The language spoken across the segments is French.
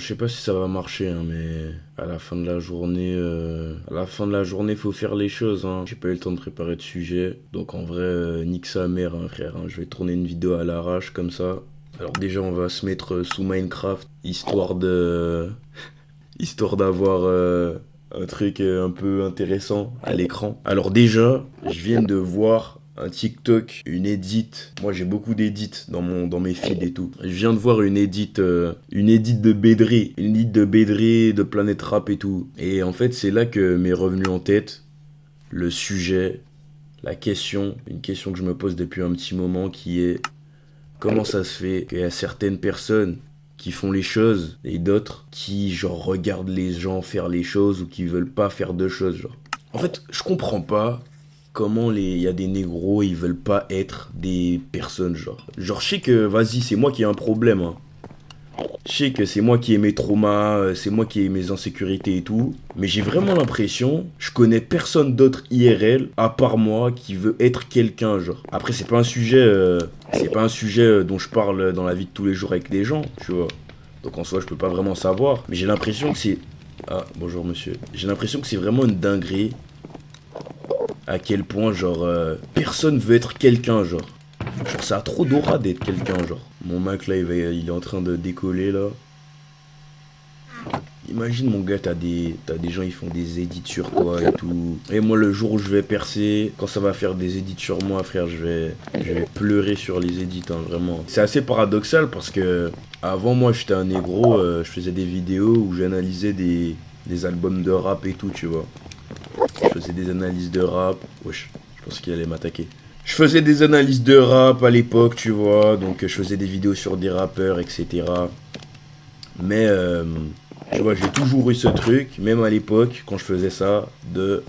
je sais pas si ça va marcher, hein, mais à la fin de la journée, faut faire les choses, hein. J'ai pas eu le temps de préparer de sujet, donc en vrai, nique sa mère, hein, frère, hein. Je vais tourner une vidéo à l'arrache comme ça. Alors déjà, on va se mettre sous Minecraft, histoire d'avoir un truc un peu intéressant à l'écran. Alors déjà, je viens de voir un TikTok, une edit. Moi, j'ai beaucoup d'edits dans mes feeds et tout. Je viens de voir une edit de Bédré, de Planète Rap et tout. Et en fait, c'est là que m'est revenu en tête le sujet, une question que je me pose depuis un petit moment qui est comment ça se fait qu'il y a certaines personnes qui font les choses et d'autres qui genre regardent les gens faire les choses ou qui veulent pas faire de choses genre. En fait, je comprends pas comment il y a des négros, ils veulent pas être des personnes genre. Genre je sais que vas-y, c'est moi qui ai un problème hein. Je sais que c'est moi qui ai mes traumas, c'est moi qui ai mes insécurités et tout, mais j'ai vraiment l'impression, je connais personne d'autre IRL à part moi qui veut être quelqu'un genre. Après c'est pas un sujet dont je parle dans la vie de tous les jours avec des gens, tu vois. Donc en soi, je peux pas vraiment savoir, mais j'ai l'impression que c'est ah, bonjour monsieur. J'ai l'impression que c'est vraiment une dinguerie à quel point genre personne veut être quelqu'un genre. Genre ça a trop d'aura d'être quelqu'un genre. Mon Mac là il est en train de décoller là. Imagine mon gars, t'as des gens ils font des edits sur toi et tout. Et moi le jour où je vais percer, quand ça va faire des edits sur moi frère, je vais pleurer sur les edits hein, vraiment. C'est assez paradoxal parce que avant moi j'étais un négro, je faisais des vidéos où j'analysais des albums de rap et tout tu vois. Je faisais des analyses de rap. Wesh, je pense qu'il allait m'attaquer. Je faisais des analyses de rap à l'époque, tu vois. Donc je faisais des vidéos sur des rappeurs, etc. Mais, tu vois, j'ai toujours eu ce truc, même à l'époque, quand je faisais ça, de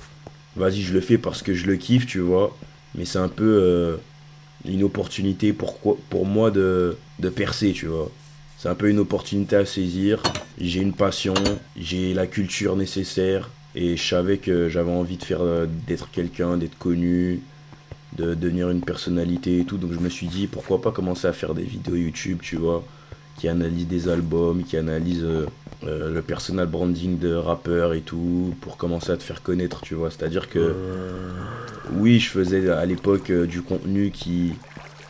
vas-y, je le fais parce que je le kiffe, tu vois. Mais c'est un peu une opportunité pour moi de percer, tu vois. C'est un peu une opportunité à saisir. J'ai une passion, j'ai la culture nécessaire. Et je savais que j'avais envie de faire d'être quelqu'un, d'être connu, de devenir une personnalité et tout. Donc je me suis dit pourquoi pas commencer à faire des vidéos YouTube, tu vois, qui analysent des albums, qui analysent le personal branding de rappeurs et tout, pour commencer à te faire connaître, tu vois. C'est-à-dire que oui, je faisais à l'époque du contenu qui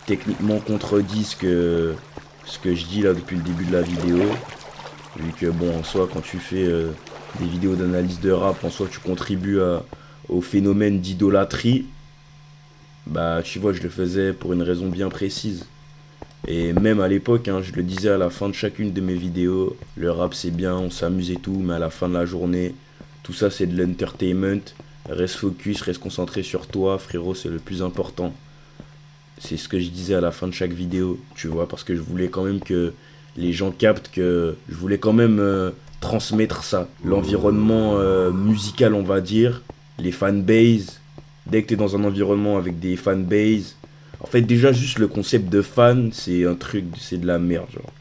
techniquement contredit ce que je dis là depuis le début de la vidéo. Vu que bon, en soi, quand tu fais des vidéos d'analyse de rap, en soi, tu contribues au phénomène d'idolâtrie. Bah, tu vois, je le faisais pour une raison bien précise. Et même à l'époque, hein, je le disais à la fin de chacune de mes vidéos, le rap c'est bien, on s'amuse et tout, mais à la fin de la journée, tout ça c'est de l'entertainment. Reste focus, reste concentré sur toi, frérot, c'est le plus important. C'est ce que je disais à la fin de chaque vidéo, tu vois, parce que je voulais quand même que les gens captent que je voulais quand même transmettre ça. L'environnement musical, on va dire, les fanbases. Dès que tu es dans un environnement avec des fanbases, en fait, déjà, juste le concept de fan, c'est un truc, c'est de la merde, genre.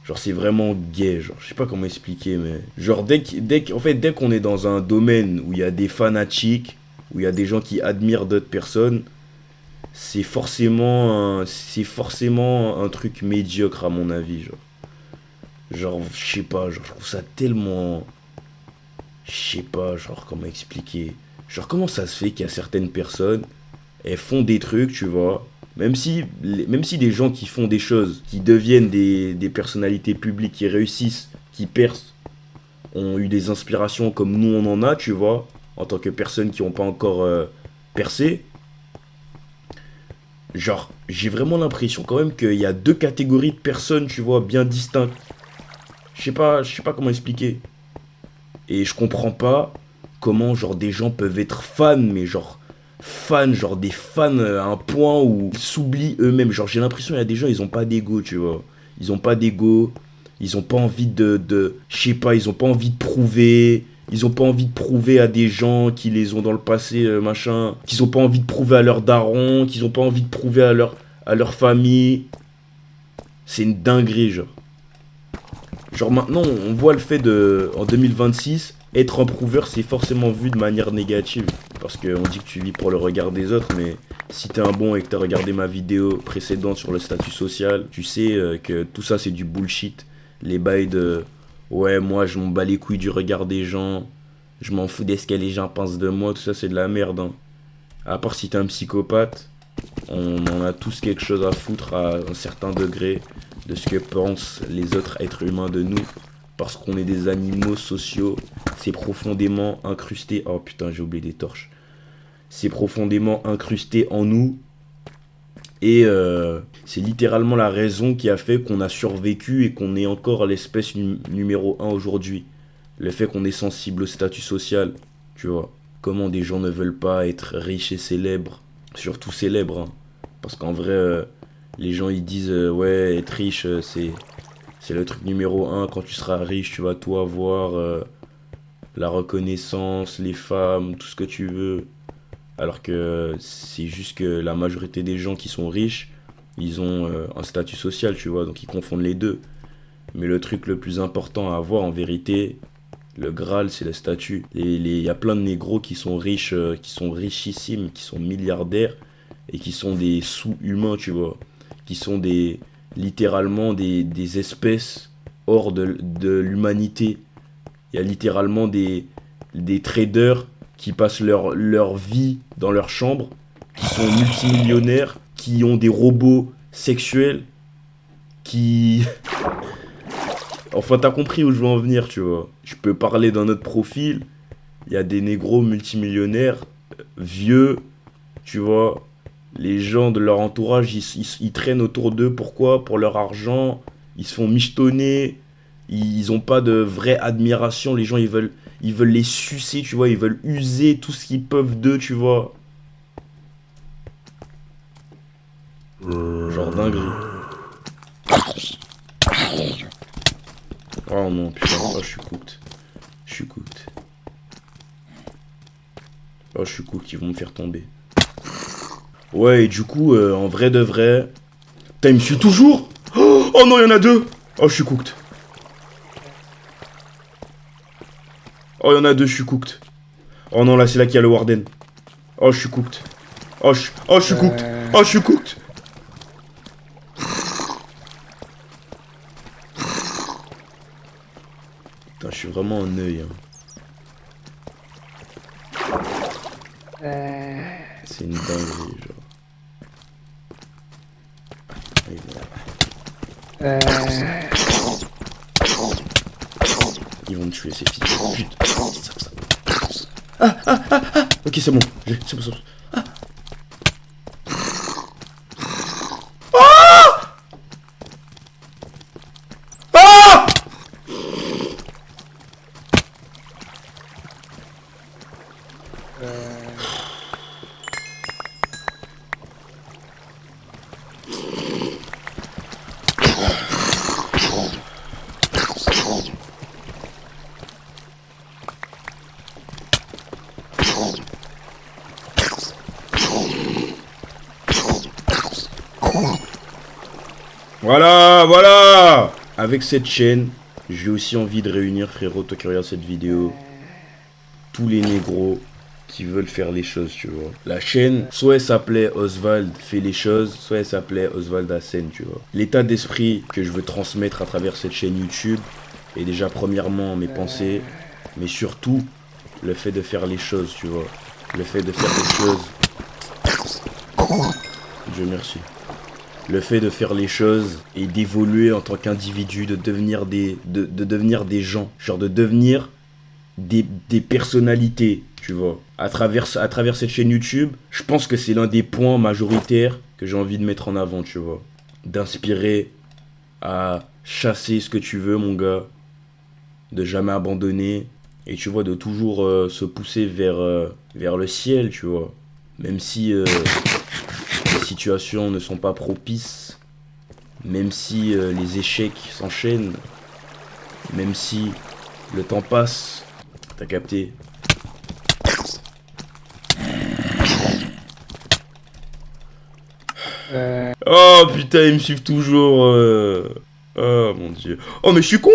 Genre, c'est vraiment gay, genre. Je sais pas comment expliquer, mais. Genre, dès qu'on est dans un domaine où il y a des fanatiques, où il y a des gens qui admirent d'autres personnes, c'est forcément un truc médiocre, à mon avis, genre. Genre, je sais pas, genre, je trouve ça tellement. Je sais pas, genre, comment expliquer. Genre, comment ça se fait qu'il y a certaines personnes, elles font des trucs, tu vois. Même si des gens qui font des choses, qui deviennent des personnalités publiques, qui réussissent, qui percent, ont eu des inspirations comme nous on en a, tu vois, en tant que personnes qui n'ont pas encore percé. Genre, j'ai vraiment l'impression quand même qu'il y a deux catégories de personnes, tu vois, bien distinctes. Je sais pas comment expliquer. Et je comprends pas comment, genre, des gens peuvent être fans, mais genre, fans, genre des fans à un point où ils s'oublient eux-mêmes. Genre, j'ai l'impression qu'il y a des gens, ils ont pas d'ego, tu vois. Ils ont pas d'ego, ils ont pas envie je sais pas, ils ont pas envie de prouver. Ils ont pas envie de prouver à des gens qui les ont dans le passé, machin. Qu'ils ont pas envie de prouver à leurs darons, qu'ils ont pas envie de prouver à leur famille. C'est une dinguerie, genre. Genre maintenant, on voit le fait en 2026, être un prouveur, c'est forcément vu de manière négative. Parce qu'on dit que tu vis pour le regard des autres, mais si t'es un bon et que t'as regardé ma vidéo précédente sur le statut social, tu sais que tout ça c'est du bullshit. Les bails de Ouais, moi, je m'en bats les couilles du regard des gens. Je m'en fous de ce que les gens pensent de moi. Tout ça, c'est de la merde, hein. À part si t'es un psychopathe, on en a tous quelque chose à foutre à un certain degré de ce que pensent les autres êtres humains de nous. Parce qu'on est des animaux sociaux. C'est profondément incrusté. Oh putain, j'ai oublié des torches. C'est profondément incrusté en nous. Et c'est littéralement la raison qui a fait qu'on a survécu et qu'on est encore l'espèce numéro 1 aujourd'hui. Le fait qu'on est sensible au statut social, tu vois. Comment des gens ne veulent pas être riches et célèbres. Surtout célèbres, hein. Parce qu'en vrai, les gens ils disent ouais, être riche, c'est le truc numéro 1. Quand tu seras riche, tu vas tout avoir. La reconnaissance, les femmes, tout ce que tu veux. Alors que c'est juste que la majorité des gens qui sont riches, ils ont un statut social, tu vois, donc ils confondent les deux. Mais le truc le plus important à avoir en vérité, le Graal, c'est le statut. Il y a plein de négros qui sont riches, qui sont richissimes, qui sont milliardaires et qui sont des sous-humains, tu vois. Qui sont littéralement des espèces hors de l'humanité. Il y a littéralement des traders qui passent leur vie dans leur chambre, qui sont multimillionnaires, qui ont des robots sexuels, qui... Enfin, t'as compris où je veux en venir, tu vois. Je peux parler d'un autre profil. Il y a des négros multimillionnaires, vieux, tu vois. Les gens de leur entourage, ils traînent autour d'eux. Pourquoi? Pour leur argent. Ils se font michetonner. Ils ont pas de vraie admiration. Les gens, ils veulent les sucer, tu vois. Ils veulent user tout ce qu'ils peuvent d'eux, tu vois. Genre dinguerie. Oh non, putain. Oh, je suis cooked. Je suis cooked. Oh, je suis cooked. Ils vont me faire tomber. Ouais, et du coup, en vrai de vrai... Putain, il me suit toujours. Oh non, il y en a deux. Oh, je suis cooked. Oh, il y en a deux, je suis cooked. Oh non, là, c'est là qu'il y a le Warden. Oh, je suis cooked. Oh, je suis cooked. Oh, je suis cooked. Putain, je suis vraiment en œil. Hein. C'est une dinguerie, genre. Ils vont me tuer, ces fils. Putain. Ok, c'est bon. C'est bon, c'est bon. Voilà, voilà. Avec cette chaîne, j'ai aussi envie de réunir, frérot, toi qui regardes cette vidéo, tous les négros qui veulent faire les choses, tu vois. La chaîne, soit elle s'appelait Oswald fait les choses, soit elle s'appelait Oswald Hassen, tu vois. L'état d'esprit que je veux transmettre à travers cette chaîne YouTube est déjà premièrement mes pensées, mais surtout le fait de faire les choses, tu vois. Le fait de faire les choses. Dieu merci. Le fait de faire les choses et d'évoluer en tant qu'individu, de devenir devenir des gens, genre de devenir des personnalités, tu vois. À travers cette chaîne YouTube, je pense que c'est l'un des points majoritaires que j'ai envie de mettre en avant, tu vois. D'inspirer à chasser ce que tu veux, mon gars. De jamais abandonner. Et tu vois, de toujours se pousser vers le ciel, tu vois. Même si les situations ne sont pas propices, même si les échecs s'enchaînent, même si le temps passe, t'as capté? Oh putain, ils me suivent toujours. Oh mon dieu. Oh mais je suis con.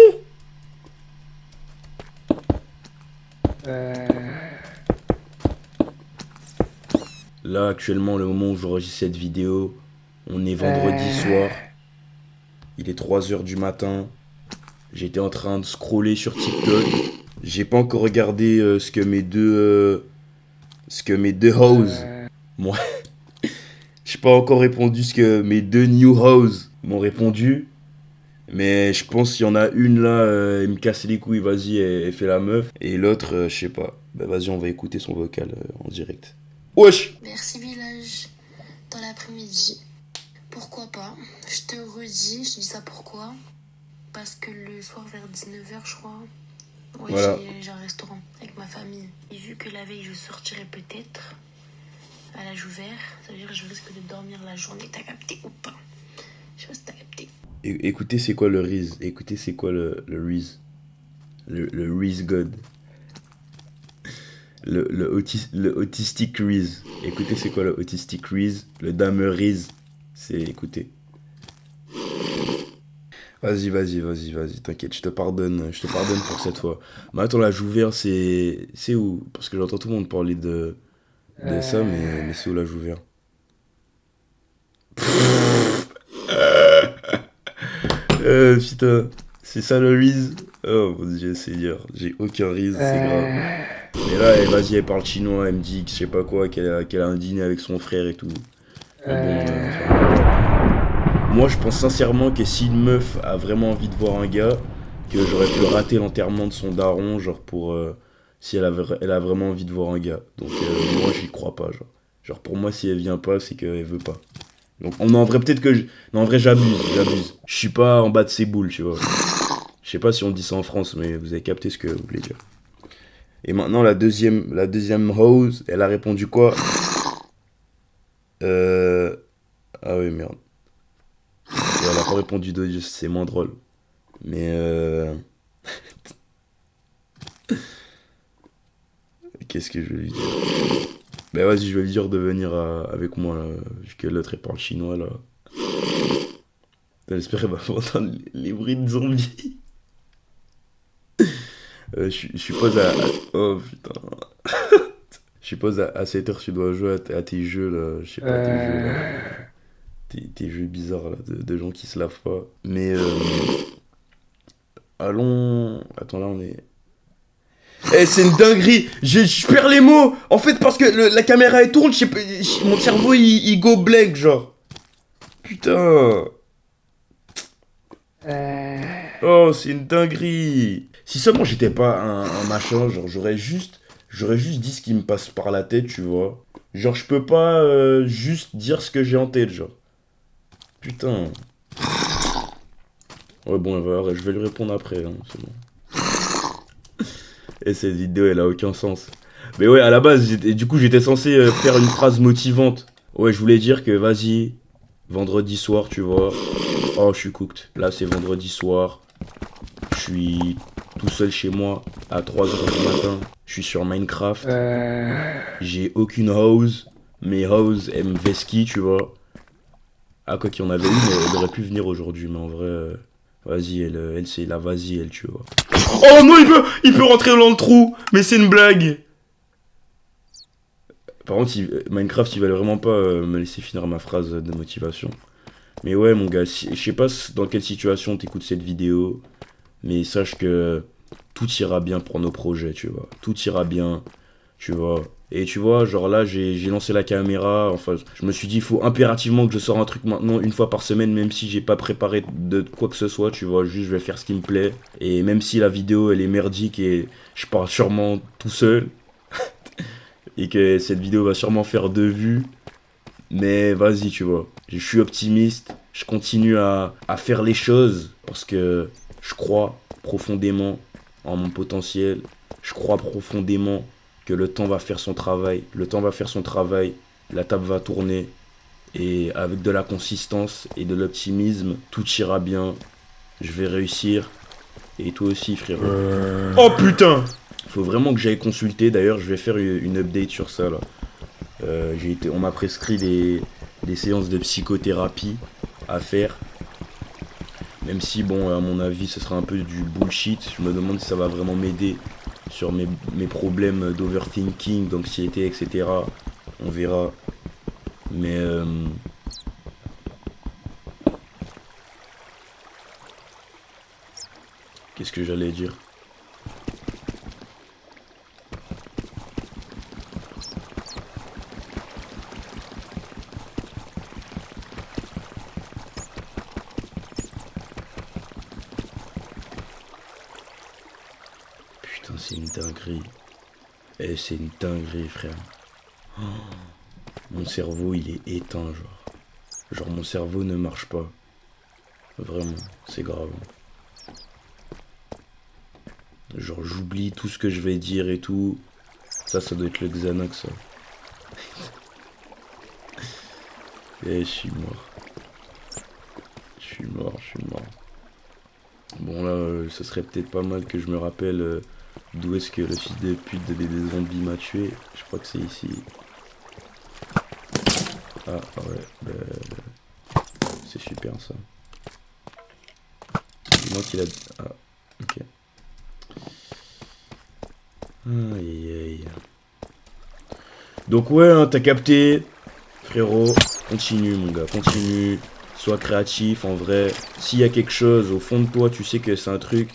Là, actuellement, le moment où j'enregistre cette vidéo, on est vendredi soir. Il est 3 h du matin. J'étais en train de scroller sur TikTok. J'ai pas encore regardé ce que mes deux hoes. Moi, j'ai pas encore répondu ce que mes deux new hoes m'ont répondu. Mais je pense qu'il y en a une là, elle me casse les couilles, vas-y, elle fait la meuf. Et l'autre, je sais pas. Bah vas-y, on va écouter son vocal en direct. Wesh! Merci village, dans l'après-midi. Pourquoi pas? Je te redis, je dis ça pourquoi? Parce que le soir vers 19h, je crois, ouais, Voilà. j'ai un restaurant avec ma famille. Et vu que la veille, je sortirai peut-être à l'âge ouvert, ça veut dire que je risque de dormir la journée. T'as capté ou pas? Je sais pas si t'as capté. Écoutez, c'est quoi le Riz? Écoutez, c'est quoi le Riz? Le Riz God. Le autistic Riz. Écoutez, c'est quoi le autistic Riz? Le dame Riz. C'est, écoutez. Vas-y, t'inquiète, je te pardonne pour cette fois. Mais attends, la Jouvert, c'est où? Parce que j'entends tout le monde parler de ça, mais c'est où la Jouvert? Putain, c'est ça le Riz? Oh mon dieu, Seigneur, j'ai aucun Riz, c'est grave. Mais là, vas-y, elle parle chinois, elle me dit que je sais pas quoi, qu'elle a un dîner avec son frère et tout. Mais bon, moi je pense sincèrement que si une meuf a vraiment envie de voir un gars, que j'aurais pu rater l'enterrement de son daron, genre pour... si elle a vraiment envie de voir un gars. Donc moi j'y crois pas, genre. Genre pour moi si elle vient pas, c'est qu'elle veut pas. Donc en vrai peut-être que... Non, en vrai j'abuse. Je suis pas en bas de ses boules, tu vois. Je sais pas si on dit ça en France, mais vous avez capté ce que vous voulez dire. Et maintenant la deuxième hose, elle a répondu quoi? Ah oui, merde. Et elle a pas répondu d'audio, c'est moins drôle. Mais qu'est-ce que je vais lui dire? Bah vas-y, je vais lui dire de venir avec moi, là, vu que l'autre elle parle chinois, là. J'espère qu'elle va pas entendre les bruits de zombies. Je suppose Oh putain. Je suppose à 7h tu dois jouer à tes jeux, là. Je sais pas, tes jeux, là. Tes jeux bizarres, là, de gens qui se lavent pas. Mais allons... Attends, là on est... Eh, c'est une dinguerie. Je perds les mots. En fait, parce que la caméra elle tourne, mon cerveau il go blank, genre. Putain. Oh, c'est une dinguerie. Si seulement j'étais pas un machin, genre j'aurais juste dit ce qui me passe par la tête, tu vois. Genre je peux pas juste dire ce que j'ai en tête, genre. Putain. Ouais, bon, je vais lui répondre après, hein, c'est bon. Et cette vidéo, elle a aucun sens. Mais ouais, à la base, du coup, j'étais censé faire une phrase motivante. Ouais, je voulais dire que, vas-y, vendredi soir, tu vois. Oh, je suis cooked. Là, c'est vendredi soir. Je suis tout seul chez moi à 3h du matin. Je suis sur Minecraft. J'ai aucune hose. Mes hoses, elles me vesquillent, tu vois. Ah, quoi qu'il y en avait une, elle aurait pu venir aujourd'hui, mais en vrai... Vas-y, elle c'est la vas-y, elle, tu vois. Oh non, il peut rentrer dans le trou. Mais c'est une blague. Par contre, Minecraft, il va vraiment pas me laisser finir ma phrase de motivation. Mais ouais, mon gars, je sais pas dans quelle situation t'écoutes cette vidéo. Mais sache que tout ira bien pour nos projets, tu vois. Tout ira bien, tu vois. Et tu vois, genre là, j'ai lancé la caméra. Enfin, je me suis dit, il faut impérativement que je sors un truc maintenant une fois par semaine, même si j'ai pas préparé de quoi que ce soit, tu vois. Juste, je vais faire ce qui me plaît. Et même si la vidéo, elle est merdique et je parle sûrement tout seul, et que cette vidéo va sûrement faire 2 vues, mais vas-y, tu vois. Je suis optimiste. Je continue à faire les choses parce que je crois profondément en mon potentiel. Je crois profondément que le temps va faire son travail. Le temps va faire son travail. La table va tourner. Et avec de la consistance et de l'optimisme, tout ira bien. Je vais réussir. Et toi aussi, frérot. Oh putain! Faut vraiment que j'aille consulter. D'ailleurs, je vais faire une update sur ça, là. On m'a prescrit des séances de psychothérapie à faire. Même si, bon, à mon avis, ce sera un peu du bullshit. Je me demande si ça va vraiment m'aider sur mes problèmes d'overthinking, d'anxiété, etc. On verra. Mais... Qu'est-ce que j'allais dire? Putain, c'est une dinguerie. Eh, c'est une dinguerie, frère. Oh, mon cerveau, il est éteint, genre. Genre, mon cerveau ne marche pas. Vraiment, c'est grave. Genre, j'oublie tout ce que je vais dire et tout. Ça doit être le Xanax, ça. Eh, je suis mort. Je suis mort. Bon, là, ce serait peut-être pas mal que je me rappelle d'où est-ce que le fils de pute de bébé zombie m'a tué. Je crois que c'est ici. Ah, ouais. C'est super, ça. C'est moi qui l'a... Ah, ok. Aïe, aïe. Donc ouais, hein, t'as capté, frérot. Continue, mon gars, continue. Sois créatif, en vrai. S'il y a quelque chose au fond de toi, tu sais que c'est un truc.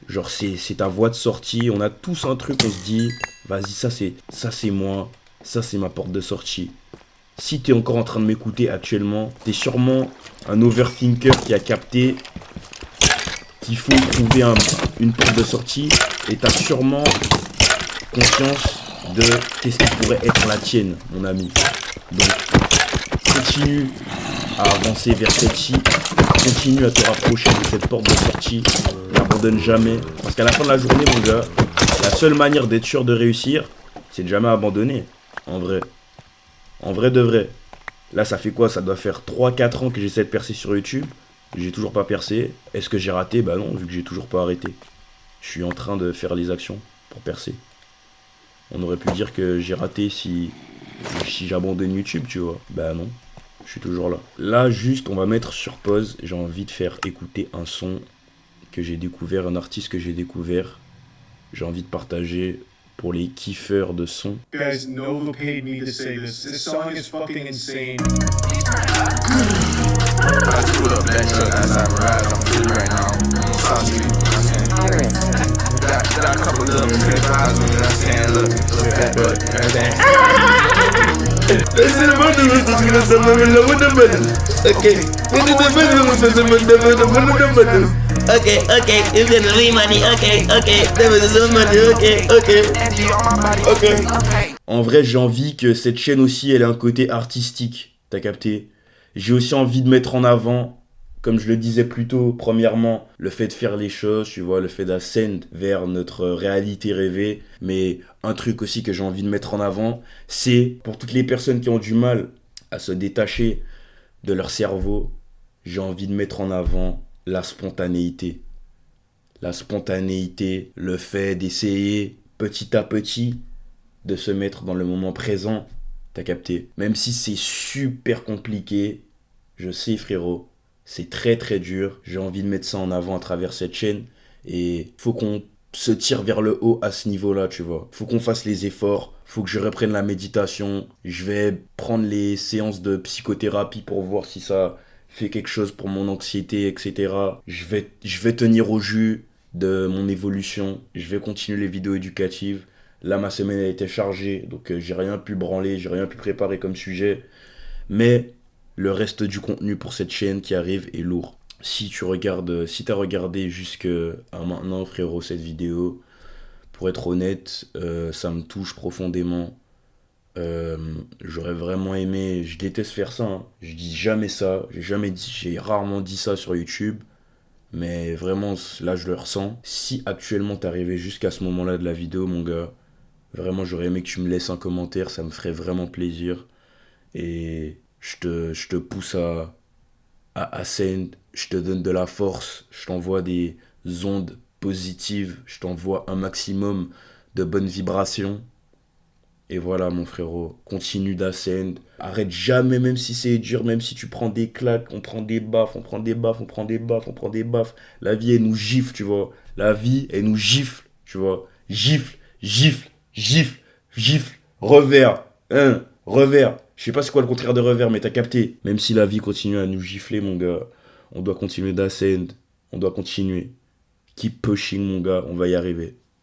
Genre, c'est ta voie de sortie. On a tous un truc, on se dit, vas-y, ça c'est moi. Ça, c'est ma porte de sortie. Si t'es encore en train de m'écouter actuellement, t'es sûrement un overthinker qui a capté qu'il faut trouver une porte de sortie. Et t'as sûrement conscience de qu'est-ce qui pourrait être la tienne, mon ami. Donc, continue à avancer vers celle-ci. Continue à te rapprocher de cette porte de sortie. N'abandonne jamais. Parce qu'à la fin de la journée, mon gars, la seule manière d'être sûr de réussir, c'est de jamais abandonner. En vrai. En vrai de vrai. Là, ça fait quoi? Ça doit faire 3-4 ans que j'essaie de percer sur YouTube. J'ai toujours pas percé. Est-ce que j'ai raté? Bah non, vu que j'ai toujours pas arrêté. Je suis en train de faire les actions pour percer. On aurait pu dire que j'ai raté si j'abandonne YouTube, tu vois. Bah non, je suis toujours là. Là, juste, on va mettre sur pause. J'ai envie de faire écouter un son que j'ai découvert, un artiste que j'ai découvert. J'ai envie de partager pour les kiffeurs de son. Guys, Nova paid me to say this. This song is fucking insane. Okay, you get the free money, okay, there was some money, okay. En vrai, j'ai envie que cette chaîne aussi, elle ait un côté artistique, t'as capté? J'ai aussi envie de mettre en avant, comme je le disais plus tôt, premièrement, le fait de faire les choses, tu vois, le fait d'ascendre vers notre réalité rêvée. Mais un truc aussi que j'ai envie de mettre en avant, c'est pour toutes les personnes qui ont du mal à se détacher de leur cerveau, j'ai envie de mettre en avant la spontanéité. La spontanéité, le fait d'essayer petit à petit de se mettre dans le moment présent, t'as capté? Même si c'est super compliqué, je sais frérot, c'est très très dur. J'ai envie de mettre ça en avant à travers cette chaîne. Et faut qu'on se tire vers le haut à ce niveau-là, tu vois. Faut qu'on fasse les efforts, faut que je reprenne la méditation. Je vais prendre les séances de psychothérapie pour voir si ça fait quelque chose pour mon anxiété, etc. Je vais tenir au jus de mon évolution. Je vais continuer les vidéos éducatives. Là, ma semaine a été chargée, donc j'ai rien pu branler, j'ai rien pu préparer comme sujet. Mais le reste du contenu pour cette chaîne qui arrive est lourd. Si t'as regardé jusqu'à maintenant, frérot, cette vidéo, pour être honnête, ça me touche profondément. J'aurais vraiment aimé, je déteste faire ça, hein. Je dis jamais ça, j'ai rarement dit ça sur YouTube. Mais vraiment, là, je le ressens. Si actuellement t'es arrivé jusqu'à ce moment-là de la vidéo, mon gars, vraiment, j'aurais aimé que tu me laisses un commentaire, ça me ferait vraiment plaisir. Et je te pousse à ascend, je te donne de la force, je t'envoie des ondes positives, je t'envoie un maximum de bonnes vibrations. Et voilà, mon frérot, continue d'ascend. Arrête jamais, même si c'est dur, même si tu prends des claques, on prend des baffes, on prend des baffes, on prend des baffes, on prend des baffes. La vie, elle nous gifle, tu vois. La vie, elle nous gifle, tu vois. Gifle, gifle, gifle, gifle. Revers, revers. Je sais pas c'est quoi le contraire de revers, mais t'as capté. Même si la vie continue à nous gifler, mon gars, on doit continuer d'ascend. On doit continuer. Keep pushing, mon gars, on va y arriver.